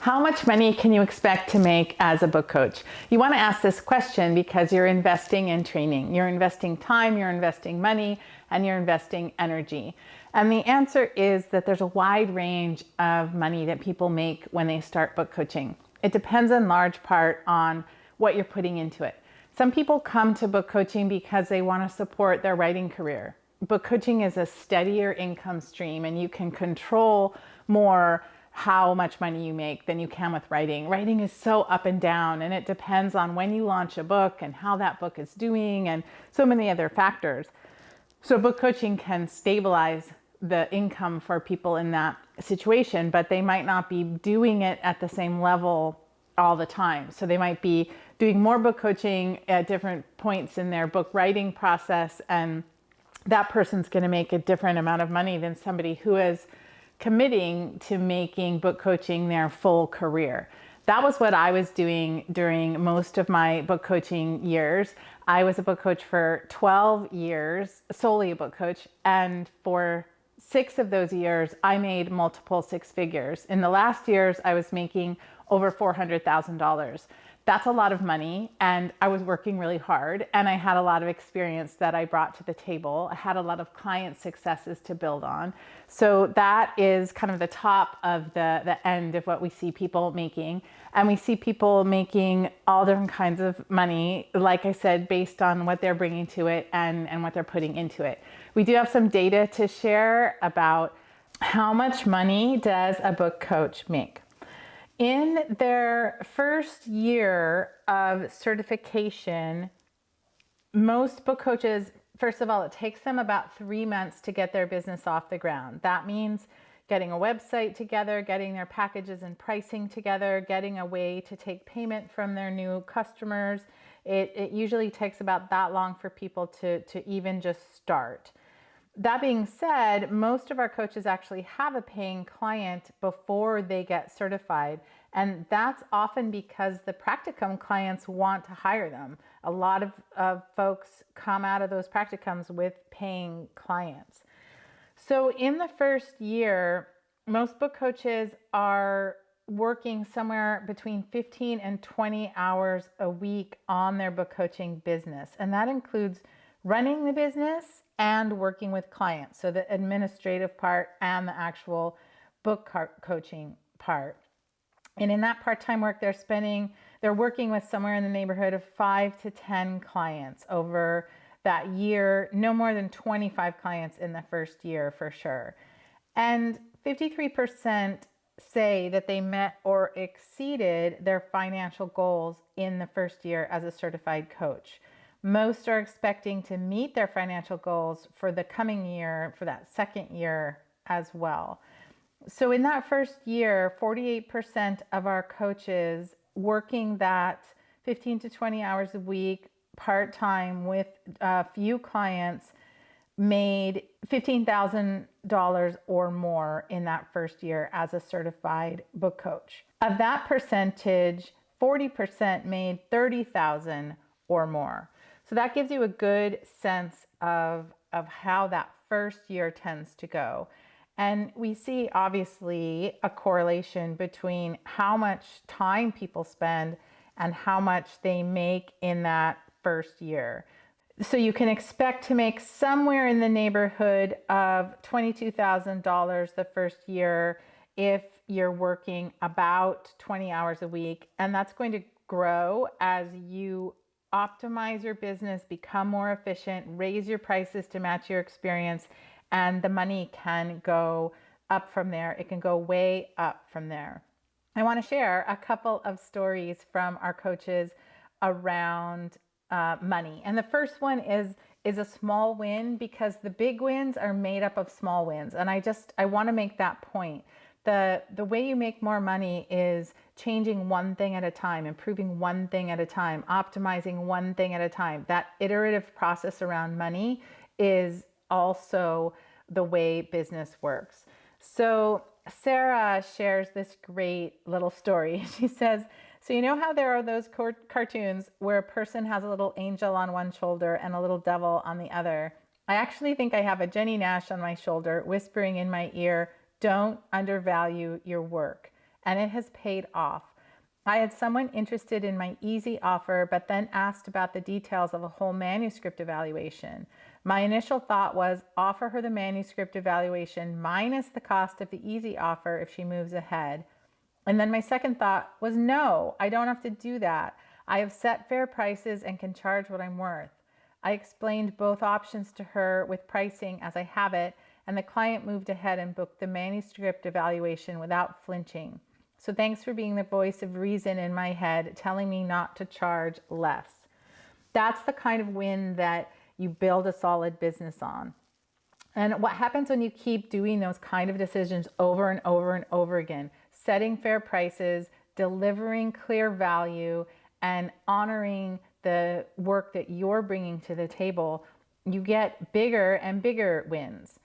How much money can you expect to make as a book coach? You want to ask this question because you're investing in training. You're investing time, you're investing money, and you're investing energy. And the answer is that there's a wide range of money that people make when they start book coaching. It depends in large part on what you're putting into it. Some people come to book coaching because they want to support their writing career. Book coaching is a steadier income stream, and you can control more how much money you make than you can with writing. Writing is so up and down, and it depends on when you launch a book and how that book is doing and so many other factors. So book coaching can stabilize the income for people in that situation, but they might not be doing it at the same level all the time. So they might be doing more book coaching at different points in their book writing process, and that person's going to make a different amount of money than somebody who is committing to making book coaching their full career. That was what I was doing during most of my book coaching years. I was a book coach for 12 years, solely a book coach, and for 6 of those years, I made multiple 6 figures. In the last years, I was making over $400,000. That's a lot of money, and I was working really hard, and I had a lot of experience that I brought to the table. I had a lot of client successes to build on. So that is kind of the top of the end of what we see people making. And we see people making all different kinds of money, like I said, based on what they're bringing to it and what they're putting into it. We do have some data to share about how much money does a book coach make. In their first year of certification, most book coaches, first of all, it takes them about 3 months to get their business off the ground. That means getting a website together, getting their packages and pricing together, getting a way to take payment from their new customers. It usually takes about that long for people to even just start. That being said, most of our coaches actually have a paying client before they get certified. And that's often because the practicum clients want to hire them. A lot of folks come out of those practicums with paying clients. So in the first year, most book coaches are working somewhere between 15 and 20 hours a week on their book coaching business. And that includes running the business and working with clients. So the administrative part and the actual book coaching part. And in that part-time work, they're working with somewhere in the neighborhood of 5 to 10 clients over that year, no more than 25 clients in the first year for sure. And 53% say that they met or exceeded their financial goals in the first year as a certified coach. Most are expecting to meet their financial goals for the coming year, for that second year as well. So in that first year, 48% of our coaches working that 15 to 20 hours a week, part-time with a few clients, made $15,000 or more in that first year as a certified book coach. Of that percentage, 40% made $30,000 or more. So that gives you a good sense of how that first year tends to go. And we see obviously a correlation between how much time people spend and how much they make in that first year. So you can expect to make somewhere in the neighborhood of $22,000 the first year if you're working about 20 hours a week. And that's going to grow as you optimize your business, become more efficient, raise your prices to match your experience, and the money can go up from there. It can go way up from there. I want to share a couple of stories from our coaches around money. And the first one is a small win, because the big wins are made up of small wins. And I want to make that point. The way you make more money is changing one thing at a time, improving one thing at a time, optimizing one thing at a time. That iterative process around money is also the way business works. So Sarah shares this great little story. She says, so you know how there are those cartoons where a person has a little angel on one shoulder and a little devil on the other? I actually think I have a Jenny Nash on my shoulder whispering in my ear, don't undervalue your work. and it has paid off. I had someone interested in my easy offer, but then asked about the details of a whole manuscript evaluation. My initial thought was offer her the manuscript evaluation minus the cost of the easy offer if she moves ahead. And then my second thought was no, I don't have to do that. I have set fair prices and can charge what I'm worth. I explained both options to her with pricing as I have it, and the client moved ahead and booked the manuscript evaluation without flinching. So thanks for being the voice of reason in my head, telling me not to charge less. That's the kind of win that you build a solid business on. And what happens when you keep doing those kind of decisions over and over and over again, setting fair prices, delivering clear value, and honoring the work that you're bringing to the table, you get bigger and bigger wins.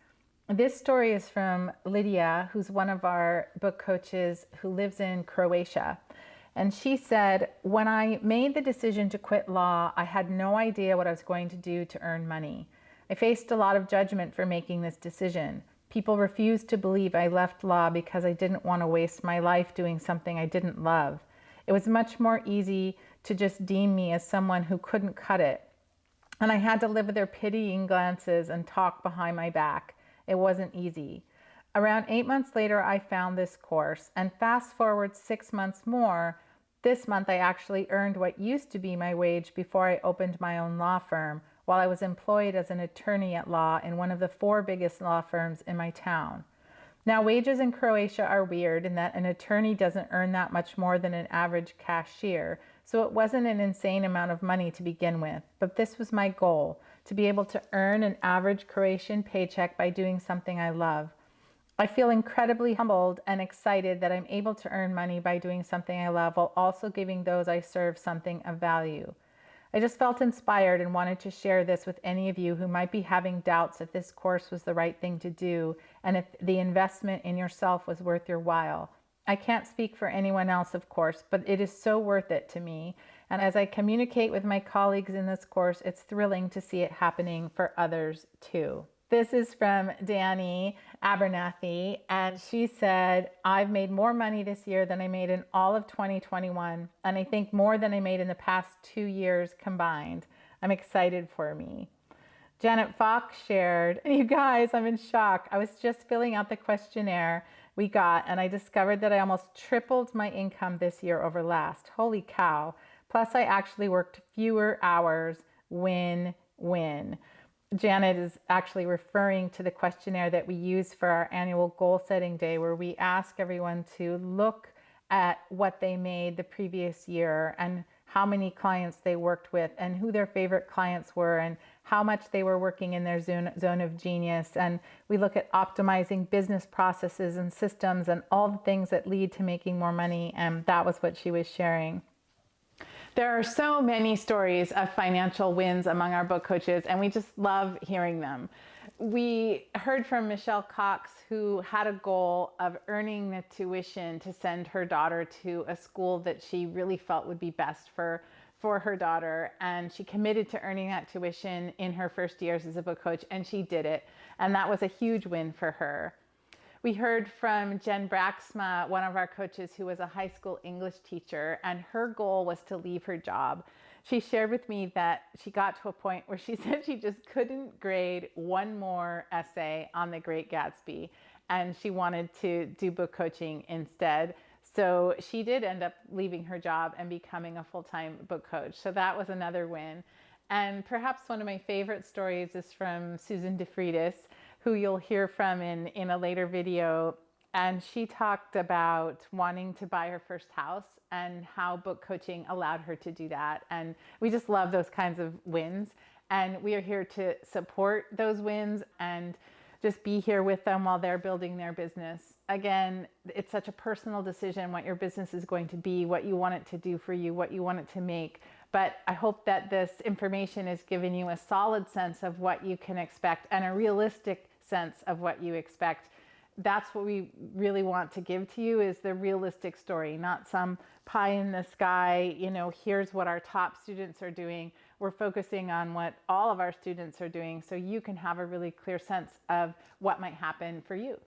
This story is from Lydia, who's one of our book coaches who lives in Croatia. And she said, when I made the decision to quit law, I had no idea what I was going to do to earn money. I faced a lot of judgment for making this decision. People refused to believe I left law because I didn't want to waste my life doing something I didn't love. It was much more easy to just deem me as someone who couldn't cut it. And I had to live with their pitying glances and talk behind my back. It wasn't easy. Around 8 months later, I found this course, and fast forward 6 months more, this month I actually earned what used to be my wage before I opened my own law firm, while I was employed as an attorney at law in one of the 4 biggest law firms in my town. Now, wages in Croatia are weird in that an attorney doesn't earn that much more than an average cashier, so it wasn't an insane amount of money to begin with. But this was my goal, to be able to earn an average Croatian paycheck by doing something I love. I feel incredibly humbled and excited that I'm able to earn money by doing something I love while also giving those I serve something of value. I just felt inspired and wanted to share this with any of you who might be having doubts if this course was the right thing to do and if the investment in yourself was worth your while. I can't speak for anyone else, of course, but it is so worth it to me. And as I communicate with my colleagues in this course, it's thrilling to see it happening for others too. This is from Danny Abernathy, and she said, I've made more money this year than I made in all of 2021, and I think more than I made in the past 2 years combined. I'm excited for me. Janet Fox shared, you guys, I'm in shock. I was just filling out the questionnaire we got, and I discovered that I almost tripled my income this year over last. Holy cow. Plus, I actually worked fewer hours. Win-win. Janet is actually referring to the questionnaire that we use for our annual goal setting day, where we ask everyone to look at what they made the previous year and how many clients they worked with and who their favorite clients were and how much they were working in their zone of genius. And we look at optimizing business processes and systems and all the things that lead to making more money. And that was what she was sharing. There are so many stories of financial wins among our book coaches, and we just love hearing them. We heard from Michelle Cox, who had a goal of earning the tuition to send her daughter to a school that she really felt would be best for her daughter. And she committed to earning that tuition in her first years as a book coach, and she did it. And that was a huge win for her. We heard from Jen Braxma, one of our coaches who was a high school English teacher, and her goal was to leave her job. She shared with me that she got to a point where she said she just couldn't grade one more essay on The Great Gatsby, and she wanted to do book coaching instead. So she did end up leaving her job and becoming a full-time book coach. So that was another win. And perhaps one of my favorite stories is from Susan DeFreitas, who you'll hear from in a later video. And she talked about wanting to buy her first house and how book coaching allowed her to do that. And we just love those kinds of wins. And we are here to support those wins and just be here with them while they're building their business. Again, it's such a personal decision what your business is going to be, what you want it to do for you, what you want it to make. But I hope that this information is giving you a solid sense of what you can expect and a realistic sense of what you expect. That's what we really want to give to you, is the realistic story, not some pie in the sky, here's what our top students are doing. We're focusing on what all of our students are doing so you can have a really clear sense of what might happen for you.